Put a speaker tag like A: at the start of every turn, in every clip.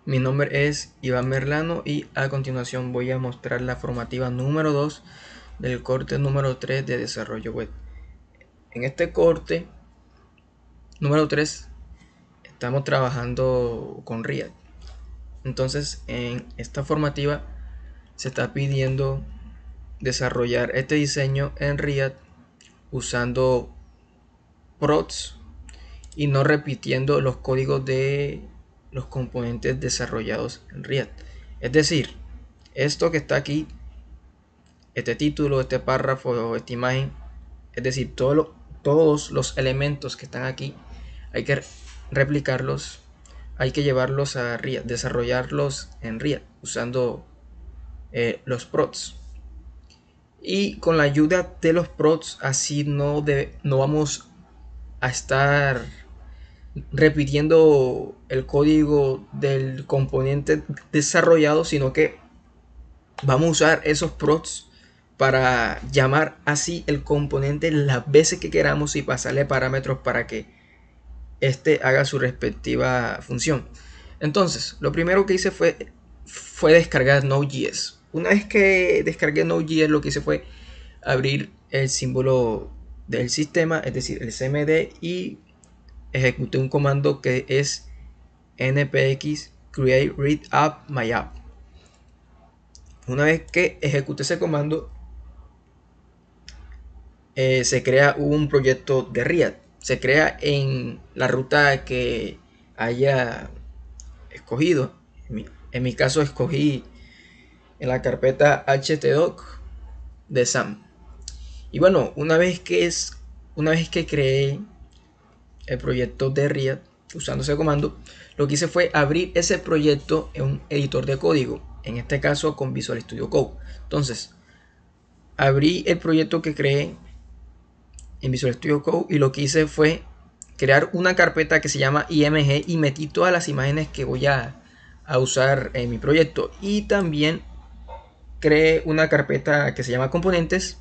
A: Mi nombre es Iván Merlano y a continuación voy a mostrar la formativa número 2 del corte número 3 de desarrollo web. En este corte número 3 estamos trabajando con React. Entonces en esta formativa se está pidiendo desarrollar este diseño en React usando prods y no repitiendo los códigos de los componentes desarrollados en React. Es decir, esto que está aquí, este título, este párrafo, esta imagen, es decir, todos los elementos que están aquí, hay que replicarlos, hay que llevarlos a React, desarrollarlos en React usando los prods. Y con la ayuda de los prods, así no vamos a estar repitiendo el código del componente desarrollado, sino que vamos a usar esos prods para llamar así el componente las veces que queramos y pasarle parámetros para que este haga su respectiva función. Entonces, lo primero que hice fue descargar Node.js. Una vez que descargué Node.js, lo que hice fue abrir el símbolo del sistema, es decir, el cmd, y ejecuté un comando que es npx create read app my app. Una vez que ejecute ese comando, se crea un proyecto de React. Se crea en la ruta que haya escogido. En mi caso escogí en la carpeta htdoc de SAM. Y bueno, una vez que creé el proyecto de React usando ese comando, lo que hice fue abrir ese proyecto en un editor de código, en este caso con Visual Studio Code. Entonces, abrí el proyecto que creé en Visual Studio Code y lo que hice fue crear una carpeta que se llama img y metí todas las imágenes que voy a usar en mi proyecto, y también creé una carpeta que se llama componentes,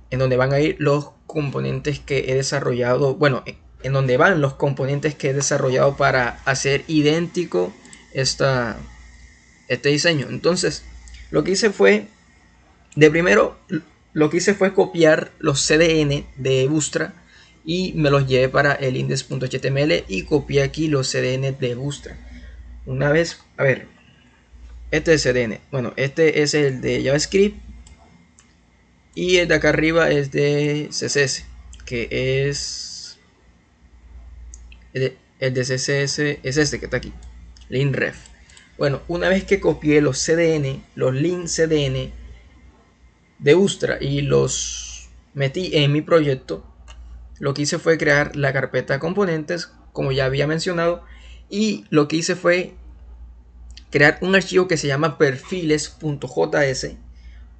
A: en donde van a ir los componentes que he desarrollado, bueno, en donde van los componentes que he desarrollado para hacer idéntico este diseño. Entonces, lo que hice fue, de primero, lo que hice fue copiar los CDN de Bootstrap y me los llevé para el index.html y copié aquí los CDN de Bootstrap. Una vez, a ver, este es CDN, bueno, este es el de JavaScript y el de acá arriba es de CSS, que es el de CSS, es este que está aquí, linref. Bueno, una vez que copié los CDN, los link CDN de Bootstrap y los metí en mi proyecto, lo que hice fue crear la carpeta componentes, como ya había mencionado, y lo que hice fue crear un archivo que se llama perfiles.js,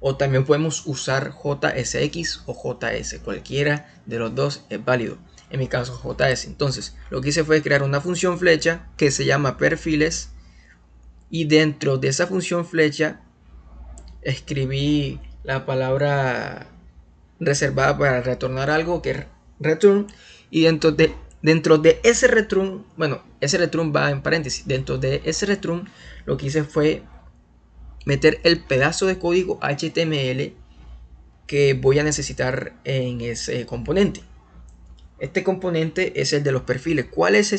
A: o también podemos usar JSX o JS, cualquiera de los dos es válido. En mi caso JS. Entonces lo que hice fue crear una función flecha que se llama perfiles, y dentro de esa función flecha escribí la palabra reservada para retornar algo, que es return, y dentro de ese return, bueno, ese return va en paréntesis, dentro de ese return lo que hice fue meter el pedazo de código HTML que voy a necesitar en ese componente. Este componente es el de los perfiles. ¿Cuál es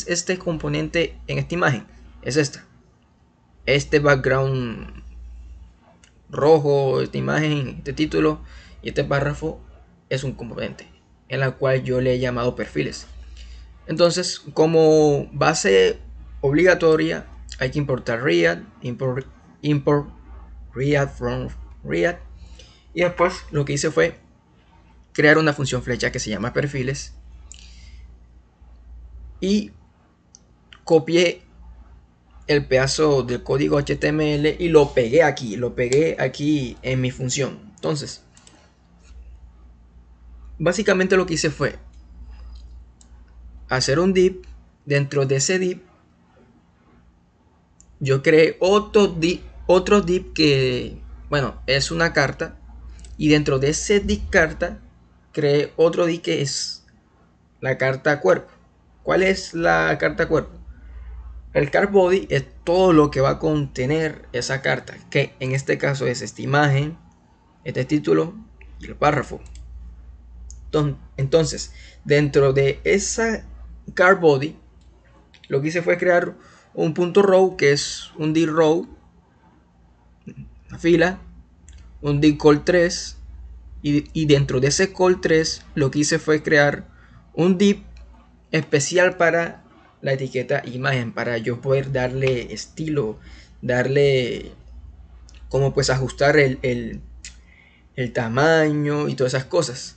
A: este componente en esta imagen? Es esta. Este background rojo, esta imagen, este título y este párrafo es un componente en la cual yo le he llamado perfiles. Entonces, como base obligatoria, hay que importar React, import React from React, y después lo que hice fue crear una función flecha que se llama perfiles y copié el pedazo del código HTML y lo pegué aquí en mi función. Entonces, básicamente lo que hice fue hacer un div. Dentro de ese div yo creé otro div que, bueno, es una carta, y dentro de ese div carta creé otro div que es la carta cuerpo. ¿Cuál es la carta cuerpo? El card body es todo lo que va a contener esa carta, que en este caso es esta imagen, este título y el párrafo. Entonces, dentro de esa card body, lo que hice fue crear un punto row, que es un div row, una fila, un div call 3, y dentro de ese call 3 lo que hice fue crear un div especial para la etiqueta imagen, para yo poder darle estilo, darle como pues ajustar el tamaño y todas esas cosas,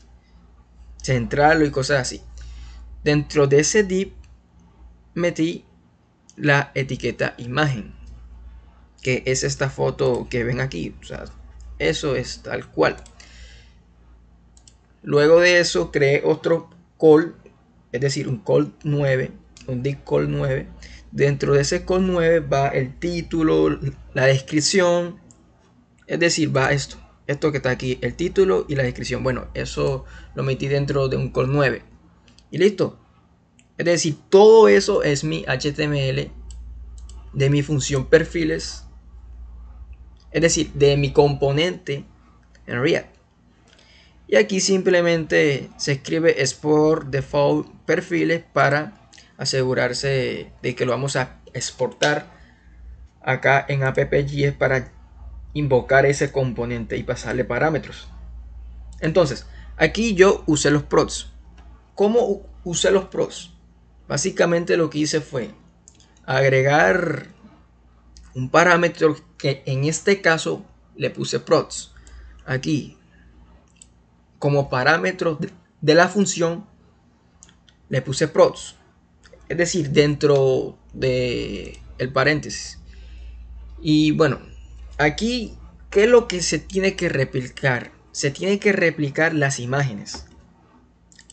A: centrarlo y cosas así. Dentro de ese div metí la etiqueta imagen, que es esta foto que ven aquí. O sea, eso es tal cual. Luego de eso creé otro call, es decir, un call 9, un div call 9. Dentro de ese call 9 va el título, la descripción, es decir, va esto que está aquí, el título y la descripción. Bueno, eso lo metí dentro de un call 9 y listo. Es decir, todo eso es mi HTML de mi función perfiles, es decir, de mi componente en React. Y aquí simplemente se escribe export default perfiles para asegurarse de que lo vamos a exportar acá en app.js para invocar ese componente y pasarle parámetros. Entonces, aquí yo usé los props. ¿Cómo usé los props? Básicamente lo que hice fue agregar un parámetro que en este caso le puse props. Aquí, como parámetro de la función, le puse props. Es decir, dentro de el paréntesis. Y bueno, aquí, ¿qué es lo que se tiene que replicar? Se tiene que replicar las imágenes.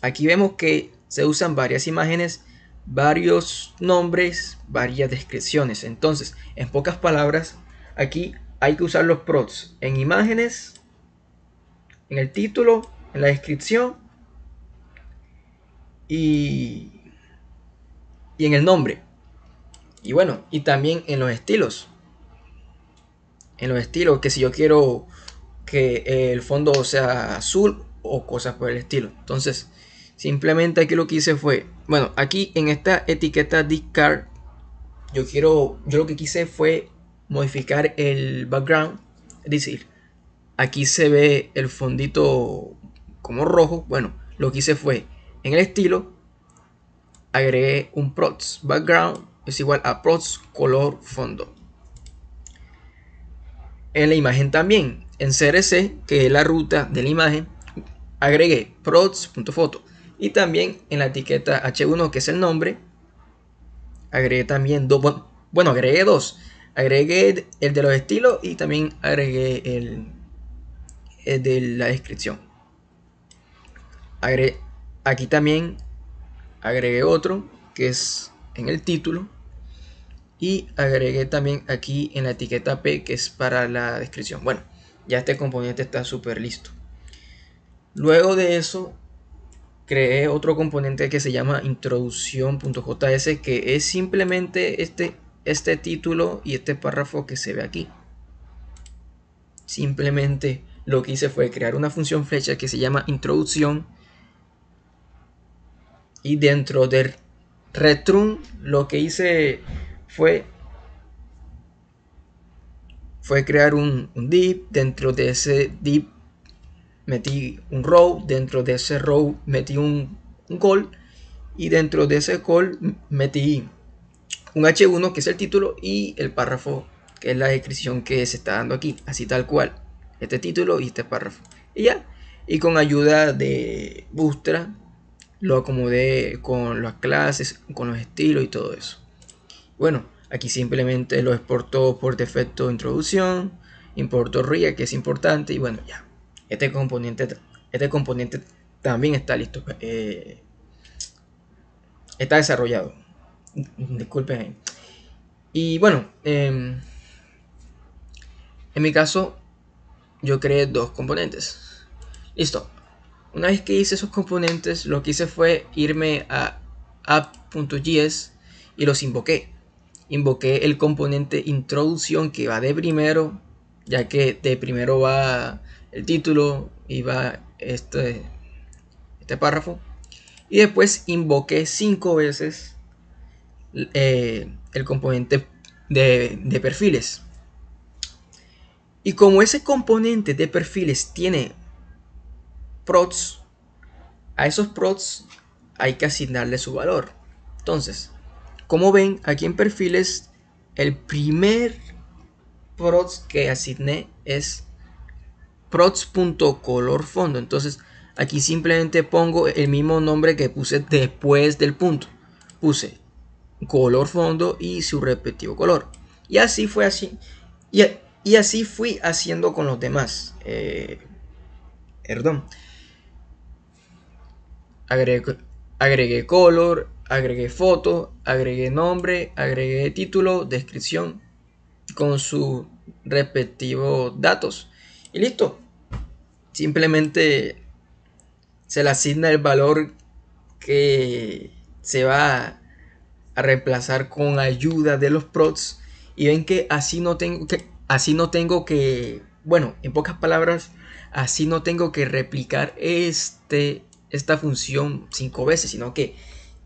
A: Aquí vemos que se usan varias imágenes, varios nombres, varias descripciones. Entonces, en pocas palabras, aquí hay que usar los props en imágenes, en el título, en la descripción y en el nombre. Y bueno, y también en los estilos. En los estilos, que si yo quiero que el fondo sea azul o cosas por el estilo. Entonces, simplemente aquí lo que hice fue, bueno, aquí en esta etiqueta discard, yo lo que quise fue modificar el background. Es decir, aquí se ve el fondito como rojo. Bueno, lo que hice fue, en el estilo, agregué un props background es igual a props color fondo. En la imagen también, en CRC, que es la ruta de la imagen, agregué props.photo. Y también en la etiqueta h1, que es el nombre, agregué también dos. Bueno, agregué dos. Agregué el de los estilos y también agregué el de la descripción. Aquí también agregué otro que es en el título. Y agregué también aquí en la etiqueta P, que es para la descripción. Bueno, ya este componente está súper listo. Luego de eso, creé otro componente que se llama introducción.js, que es simplemente este título y este párrafo que se ve aquí. Simplemente lo que hice fue crear una función flecha que se llama introducción, y dentro del return lo que hice fue crear un div. Dentro de ese div metí un row, dentro de ese row metí un call, y dentro de ese call metí un h1 que es el título y el párrafo que es la descripción que se está dando aquí, así tal cual, este título y este párrafo, y ya. Y con ayuda de Bootstrap lo acomodé con las clases, con los estilos y todo eso. Bueno, aquí simplemente lo exportó por defecto introducción, importó RIA, que es importante, y bueno, ya. Este componente también está listo, está desarrollado. Disculpen. Y bueno, en mi caso yo creé dos componentes. Listo. Una vez que hice esos componentes, lo que hice fue irme a app.js y los invoqué. invoqué el componente introducción que va de primero, ya que de primero va el título y va este párrafo. Y después invoqué 5 veces el componente de perfiles. Y como ese componente de perfiles tiene prods, a esos prods hay que asignarle su valor. Entonces, como ven, aquí en perfiles, el primer prods que asigné es prods.colorfondo. Entonces, aquí simplemente pongo el mismo nombre que puse después del punto. Puse color fondo y su respectivo color. Y así fue así. Y así fui haciendo con los demás. Perdón. Agregué color, agregué foto, agregué nombre, agregué título, descripción con sus respectivos datos. Y listo. Simplemente se le asigna el valor que se va a reemplazar con ayuda de los prods. Y ven que bueno, en pocas palabras, así no tengo que replicar esta función 5 veces, sino que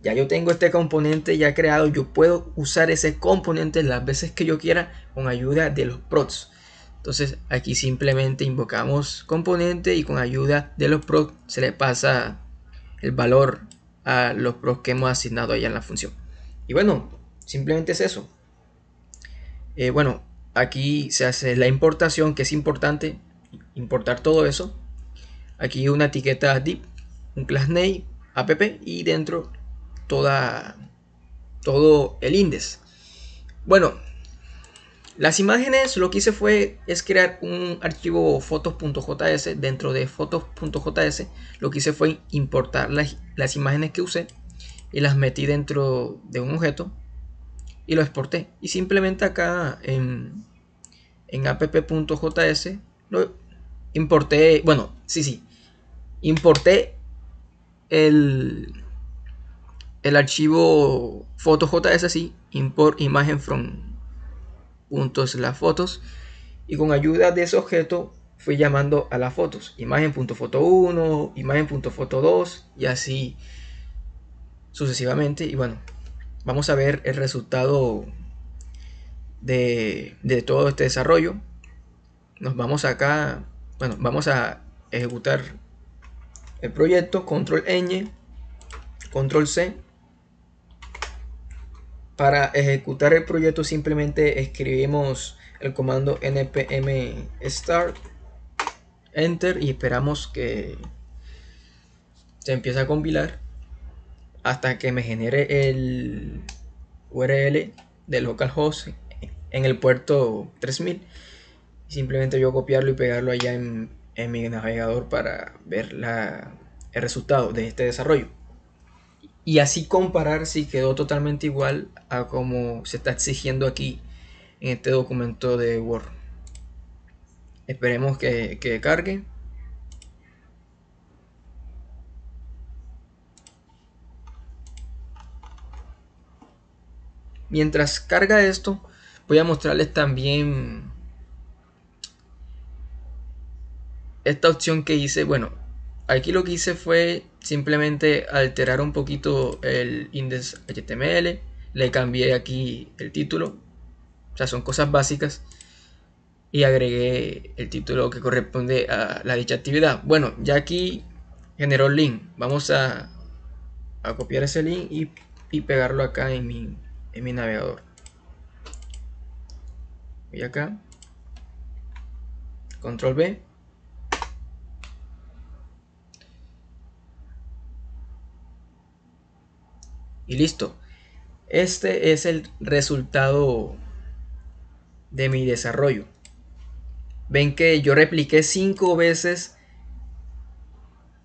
A: ya yo tengo este componente ya creado, yo puedo usar ese componente las veces que yo quiera con ayuda de los prods. Entonces aquí simplemente invocamos componente y con ayuda de los prods se le pasa el valor a los prods que hemos asignado allá en la función. Y bueno, simplemente es eso. Bueno, aquí se hace la importación, que es importante importar todo eso. Aquí una etiqueta div, un class name, app y dentro todo el index. Bueno, las imágenes lo que hice es crear un archivo fotos.js. Dentro de fotos.js lo que hice fue importar las imágenes que usé y las metí dentro de un objeto y lo exporté. Y simplemente acá en app.js lo importé. Bueno, importé el archivo fotos.js así, import imagen from .fotos, y con ayuda de ese objeto fui llamando a las fotos, imagen.foto1, imagen.foto2 y así sucesivamente. Y bueno, vamos a ver el resultado de todo este desarrollo. Nos vamos acá, bueno, vamos a ejecutar el proyecto, control Ñ, control C. Para ejecutar el proyecto simplemente escribimos el comando npm start, enter, y esperamos que se empiece a compilar hasta que me genere el URL de localhost en el puerto 3000. Simplemente yo copiarlo y pegarlo allá en mi navegador para ver el resultado de este desarrollo. Y así comparar si quedó totalmente igual a como se está exigiendo aquí en este documento de Word. Esperemos que cargue. Mientras carga esto, voy a mostrarles también esta opción que hice. Bueno, aquí lo que hice fue simplemente alterar un poquito el index HTML. Le cambié aquí el título. O sea, son cosas básicas. Y agregué el título que corresponde a la dicha actividad. Bueno, ya aquí generó el link. Vamos a copiar ese link y pegarlo acá en mi navegador. Voy acá, control B, y listo. Este es el resultado de mi desarrollo. Ven que yo repliqué 5 veces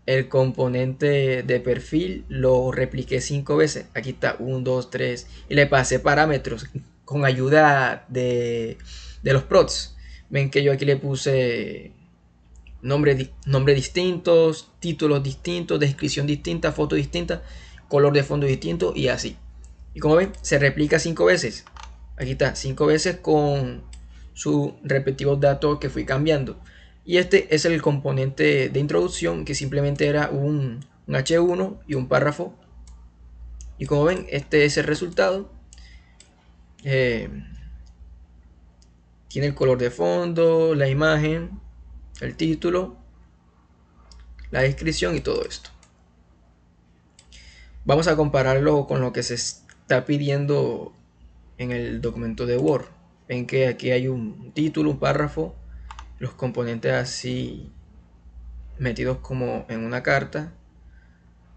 A: el componente de perfil, lo repliqué 5 veces. Aquí está 1, 2, 3 y le pasé parámetros con ayuda de los prods. Ven que yo aquí le puse nombres distintos, títulos distintos, descripción distinta, foto distinta, color de fondo distinto y así. Y como ven, se replica 5 veces. Aquí está, 5 veces con sus respectivos datos que fui cambiando. Y este es el componente de introducción, que simplemente era un H1 y un párrafo. Y como ven, este es el resultado. Tiene el color de fondo, la imagen, el título, la descripción y todo esto. Vamos a compararlo con lo que se está pidiendo en el documento de Word. Ven que aquí hay un título, un párrafo, los componentes así metidos como en una carta,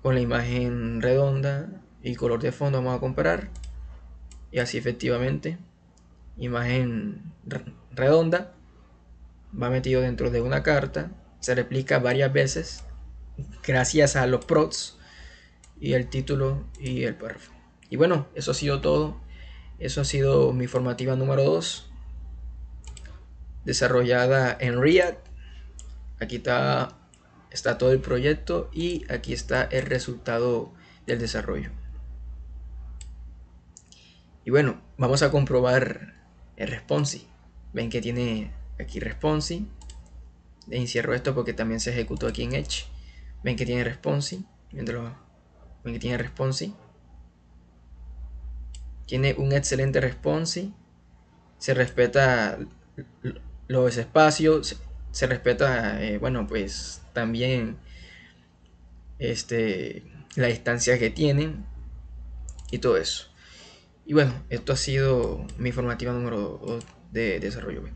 A: con la imagen redonda y color de fondo. Vamos a comparar. Y así efectivamente, imagen redonda, va metido dentro de una carta, se replica varias veces gracias a los prods y el título y el párrafo. Y bueno, eso ha sido todo. Eso ha sido mi formativa número 2, desarrollada en React. Aquí está todo el proyecto y aquí está el resultado del desarrollo. Y bueno, vamos a comprobar el responsive. Ven que tiene aquí responsive. Encierro esto porque también se ejecutó aquí en Edge. Ven que tiene responsive. Ven que tiene responsive. Tiene un excelente responsive. Se respeta los espacios. Se respeta, bueno, pues también la distancia que tienen y todo eso. Y bueno, esto ha sido mi formativa número 2 de desarrollo web.